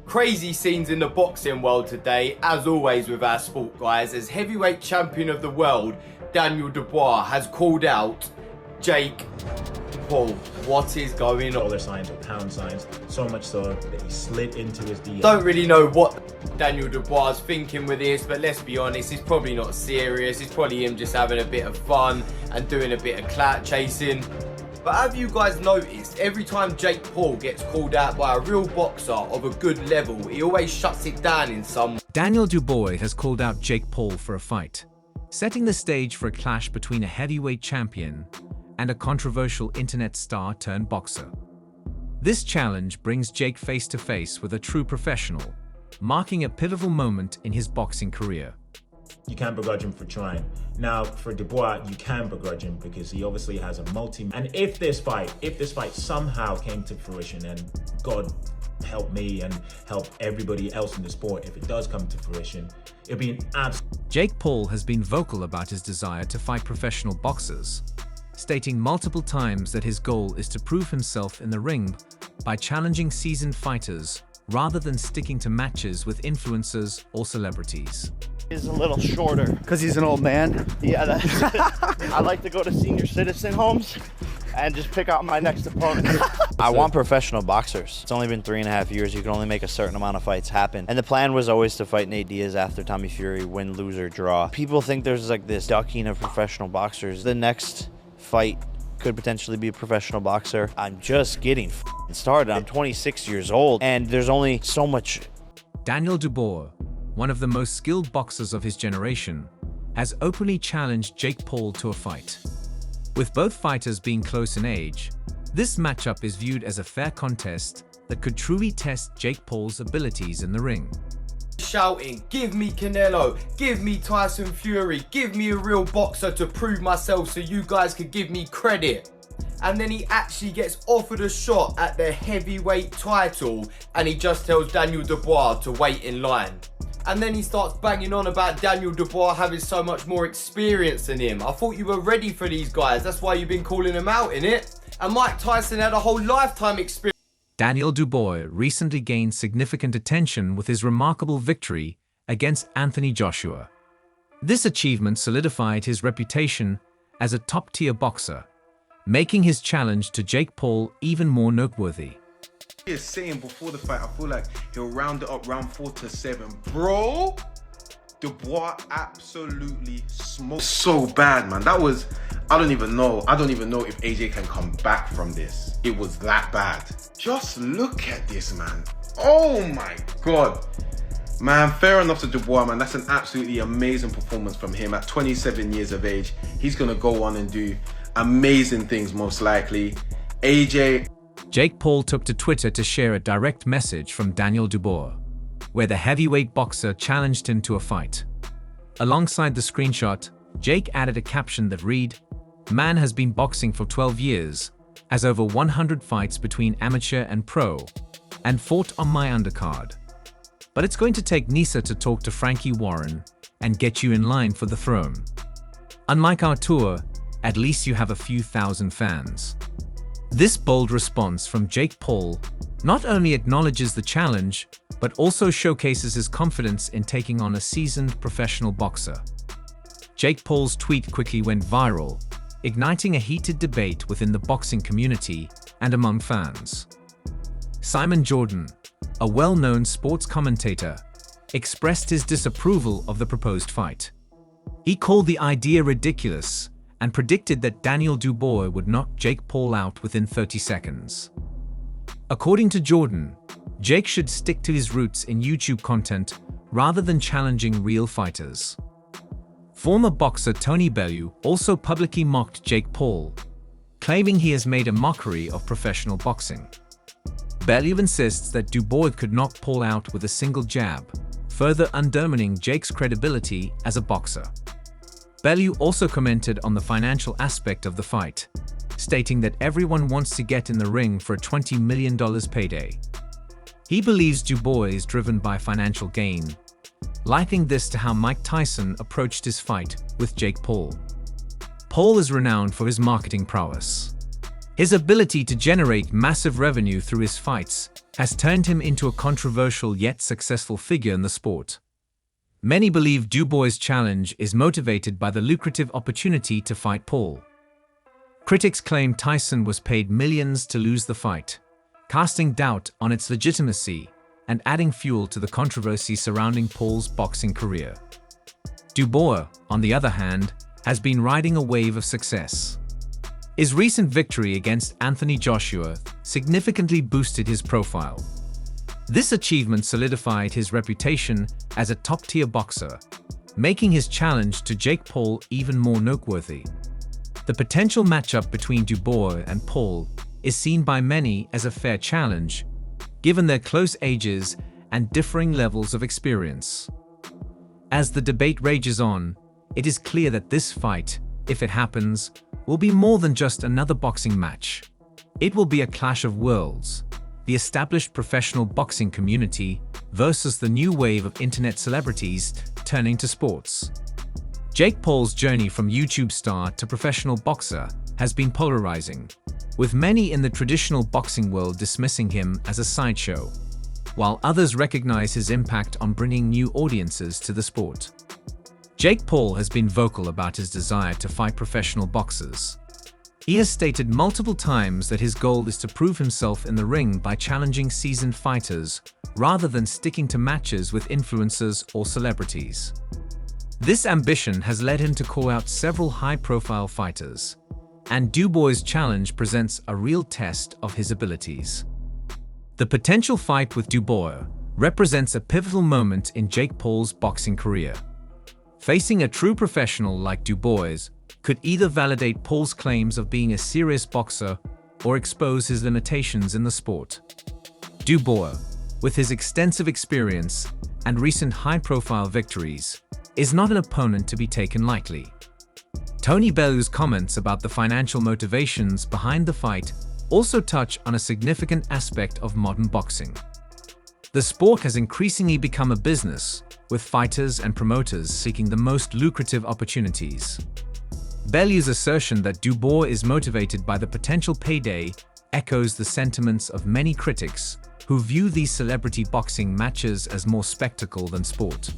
Crazy scenes in the boxing world today, as always with our sport guys, as heavyweight champion of the world, Daniel Dubois has called out Jake Paul. What is going on? Dollar signs or pound signs, so much so that he slid into his DM. Don't really know what Daniel Dubois is thinking with this, but let's be honest, it's probably not serious. It's probably him just having a bit of fun and doing a bit of clout chasing. But have you guys noticed, every time Jake Paul gets called out by a real boxer of a good level, he always shuts it down in some way? Daniel Dubois has called out Jake Paul for a fight, setting the stage for a clash between a heavyweight champion and a controversial internet star turned boxer. This challenge brings Jake face to face with a true professional, marking a pivotal moment in his boxing career. You can't begrudge him for trying. Now, for Dubois, you can begrudge him because he obviously has a and if this fight somehow came to fruition, and God help me and help everybody else in the sport, if it does come to fruition, it'll be an absolute... Jake Paul has been vocal about his desire to fight professional boxers, stating multiple times that his goal is to prove himself in the ring by challenging seasoned fighters rather than sticking to matches with influencers or celebrities. He's a little shorter. Because he's an old man? Yeah, that's it. I like to go to senior citizen homes and just pick out my next opponent. I want professional boxers. It's only been 3.5 years. You can only make a certain amount of fights happen. And the plan was always to fight Nate Diaz after Tommy Fury, win, lose, or draw. People think there's like this ducking of professional boxers. The next fight could potentially be a professional boxer. I'm just getting started. I'm 26 years old, and there's only so much. Daniel Dubois, one of the most skilled boxers of his generation, has openly challenged Jake Paul to a fight. With both fighters being close in age, this matchup is viewed as a fair contest that could truly test Jake Paul's abilities in the ring. Shouting, give me Canelo, give me Tyson Fury, give me a real boxer to prove myself so you guys could give me credit. And then he actually gets offered a shot at the heavyweight title and he just tells Daniel Dubois to wait in line. And then he starts banging on about Daniel Dubois having so much more experience than him. I thought you were ready for these guys, that's why you've been calling them out, innit? And Mike Tyson had a whole lifetime experience. Daniel Dubois recently gained significant attention with his remarkable victory against Anthony Joshua. This achievement solidified his reputation as a top-tier boxer, making his challenge to Jake Paul even more noteworthy. He is saying before the fight, I feel like he'll round it up round 4 to 7. Bro, Dubois absolutely smoked so bad, man. That was, I don't even know if AJ can come back from this. It was that bad. Just look at this, man. Oh my God. Man, fair enough to Dubois, man. That's an absolutely amazing performance from him at 27 years of age. He's gonna go on and do amazing things, most likely. AJ... Jake Paul took to Twitter to share a direct message from Daniel Dubois, where the heavyweight boxer challenged him to a fight. Alongside the screenshot, Jake added a caption that read, "Man has been boxing for 12 years, has over 100 fights between amateur and pro, and fought on my undercard. But it's going to take Nisa to talk to Frankie Warren and get you in line for the throne. Unlike our tour, at least you have a few thousand fans." This bold response from Jake Paul not only acknowledges the challenge, but also showcases his confidence in taking on a seasoned professional boxer. Jake Paul's tweet quickly went viral, igniting a heated debate within the boxing community and among fans. Simon Jordan, a well-known sports commentator, expressed his disapproval of the proposed fight. He called the idea ridiculous and predicted that Daniel Dubois would knock Jake Paul out within 30 seconds. According to Jordan, Jake should stick to his roots in YouTube content rather than challenging real fighters. Former boxer Tony Bellew also publicly mocked Jake Paul, claiming he has made a mockery of professional boxing. Bellew insists that Dubois could knock Paul out with a single jab, further undermining Jake's credibility as a boxer. Bellew also commented on the financial aspect of the fight, stating that everyone wants to get in the ring for a $20 million payday. He believes Dubois is driven by financial gain, likening this to how Mike Tyson approached his fight with Jake Paul. Paul is renowned for his marketing prowess. His ability to generate massive revenue through his fights has turned him into a controversial yet successful figure in the sport. Many believe Dubois' challenge is motivated by the lucrative opportunity to fight Paul. Critics claim Tyson was paid millions to lose the fight, casting doubt on its legitimacy and adding fuel to the controversy surrounding Paul's boxing career. Dubois, on the other hand, has been riding a wave of success. His recent victory against Anthony Joshua significantly boosted his profile. This achievement solidified his reputation as a top-tier boxer, making his challenge to Jake Paul even more noteworthy. The potential matchup between Dubois and Paul is seen by many as a fair challenge, given their close ages and differing levels of experience. As the debate rages on, it is clear that this fight, if it happens, will be more than just another boxing match. It will be a clash of worlds, the established professional boxing community versus the new wave of internet celebrities turning to sports. Jake Paul's journey from YouTube star to professional boxer has been polarizing, with many in the traditional boxing world dismissing him as a sideshow, while others recognize his impact on bringing new audiences to the sport. Jake Paul has been vocal about his desire to fight professional boxers. He has stated multiple times that his goal is to prove himself in the ring by challenging seasoned fighters rather than sticking to matches with influencers or celebrities. This ambition has led him to call out several high-profile fighters, and Dubois' challenge presents a real test of his abilities. The potential fight with Dubois represents a pivotal moment in Jake Paul's boxing career. Facing a true professional like Dubois could either validate Paul's claims of being a serious boxer or expose his limitations in the sport. Dubois, with his extensive experience and recent high-profile victories, is not an opponent to be taken lightly. Tony Bellew's comments about the financial motivations behind the fight also touch on a significant aspect of modern boxing. The sport has increasingly become a business, with fighters and promoters seeking the most lucrative opportunities. Bellew's assertion that Dubois is motivated by the potential payday echoes the sentiments of many critics who view these celebrity boxing matches as more spectacle than sport.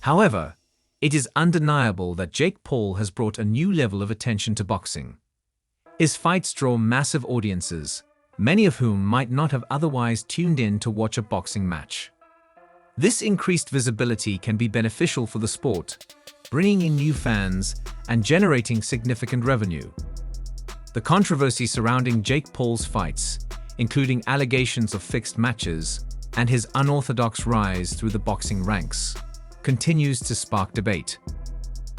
However, it is undeniable that Jake Paul has brought a new level of attention to boxing. His fights draw massive audiences, many of whom might not have otherwise tuned in to watch a boxing match. This increased visibility can be beneficial for the sport, bringing in new fans and generating significant revenue. The controversy surrounding Jake Paul's fights, including allegations of fixed matches and his unorthodox rise through the boxing ranks, continues to spark debate.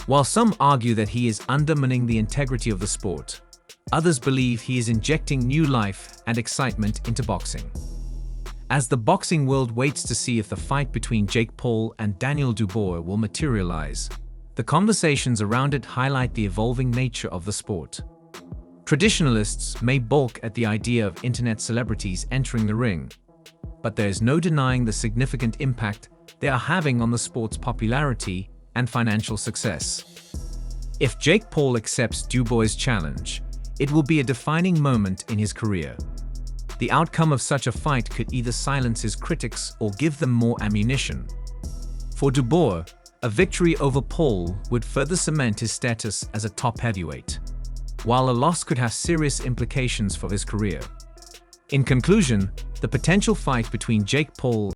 While some argue that he is undermining the integrity of the sport, others believe he is injecting new life and excitement into boxing. As the boxing world waits to see if the fight between Jake Paul and Daniel Dubois will materialize, the conversations around it highlight the evolving nature of the sport. Traditionalists may balk at the idea of internet celebrities entering the ring, but there is no denying the significant impact they are having on the sport's popularity and financial success. If Jake Paul accepts Dubois' challenge, it will be a defining moment in his career. The outcome of such a fight could either silence his critics or give them more ammunition. For Dubois, a victory over Paul would further cement his status as a top heavyweight, while a loss could have serious implications for his career. In conclusion, the potential fight between Jake Paul